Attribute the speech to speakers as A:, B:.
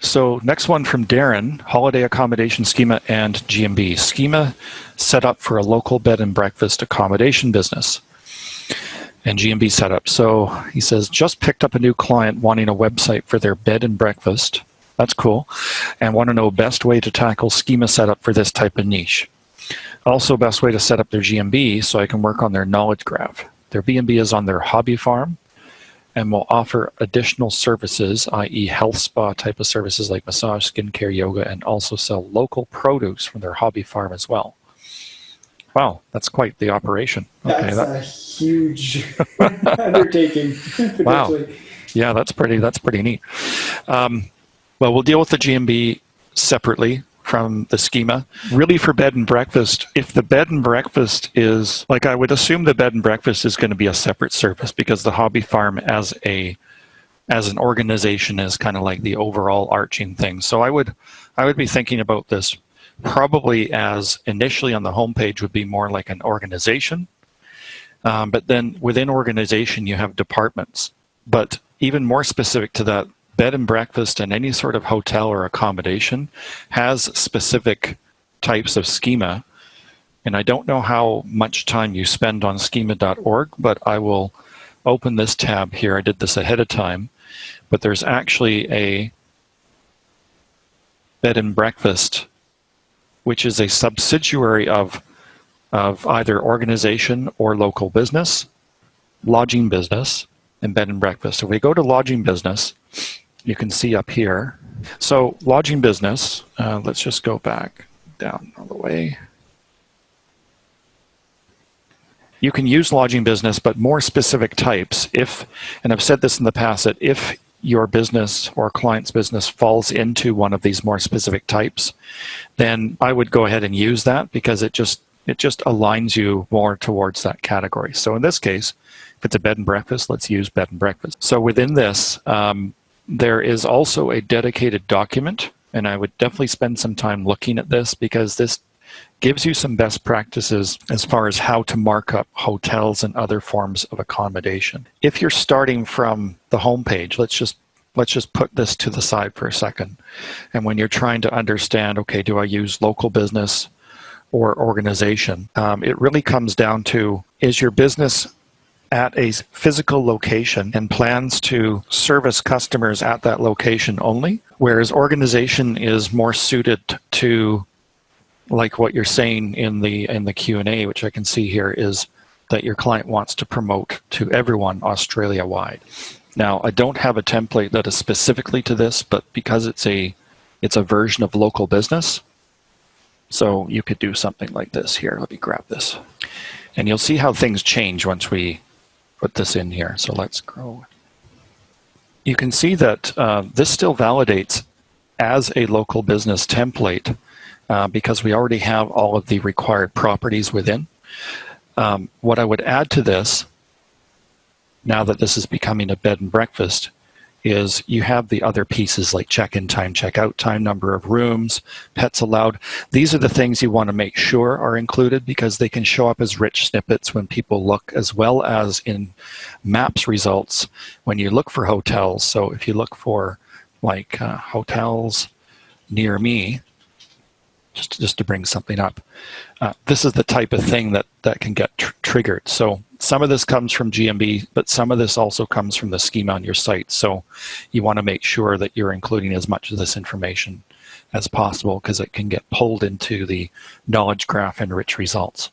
A: So next one from Darren, holiday accommodation schema and GMB. Schema set up for a local bed and breakfast accommodation business and GMB setup. So he says, just picked up a new client wanting a website for their bed and breakfast. That's cool. And want to know best way to tackle schema setup for this type of niche. Also best way to set up their GMB so I can work on their knowledge graph. Their B&B is on their hobby farm and will offer additional services, i.e. health spa type of services like massage, skincare, yoga, and also sell local produce from their hobby farm as well. Wow, that's quite the operation.
B: Okay, that's a huge undertaking.
A: Wow. Yeah, that's pretty neat. Well, we'll deal with the GMB separately from the schema. Really for bed and breakfast, if the bed and breakfast is, like I would assume the bed and breakfast is going to be a separate service because the hobby farm as an organization is kind of like the overall arching thing. So I would be thinking about this probably as initially on the homepage would be more like an organization. But then within organization, you have departments. But even more specific to that, bed and breakfast and any sort of hotel or accommodation has specific types of schema. And I don't know how much time you spend on schema.org, but I will open this tab here. I did this ahead of time, but there's actually a bed and breakfast, which is a subsidiary of either organization or local business, lodging business, and bed and breakfast. So if we go to lodging business, you can see up here. So lodging business, let's just go back down all the way. You can use lodging business, but more specific types. If, and I've said this in the past, that if your business or client's business falls into one of these more specific types, then I would go ahead and use that because it just aligns you more towards that category. So in this case, if it's a bed and breakfast, let's use bed and breakfast. So within this, there is also a dedicated document, and I would definitely spend some time looking at this because this gives you some best practices as far as how to mark up hotels and other forms of accommodation. If you're starting from the homepage, let's just put this to the side for a second. And when you're trying to understand, okay, do I use local business or organization? It really comes down to, is your business at a physical location and plans to service customers at that location only, whereas organization is more suited to, like what you're saying in the Q&A, which I can see here, is that your client wants to promote to everyone Australia-wide. Now, I don't have a template that is specifically to this, but because it's a version of local business, so you could do something like this here. Let me grab this. And you'll see how things change once we put this in here. So let's grow. You can see that this still validates as a local business template because we already have all of the required properties within. What I would add to this, now that this is becoming a bed and breakfast, is you have the other pieces like check-in time, check-out time, number of rooms, pets allowed. These are the things you want to make sure are included because they can show up as rich snippets when people look, as well as in maps results when you look for hotels. So if you look for like hotels near me, just to bring something up, this is the type of thing that can get triggered. So some of this comes from GMB, but some of this also comes from the schema on your site. So you want to make sure that you're including as much of this information as possible because it can get pulled into the knowledge graph and rich results.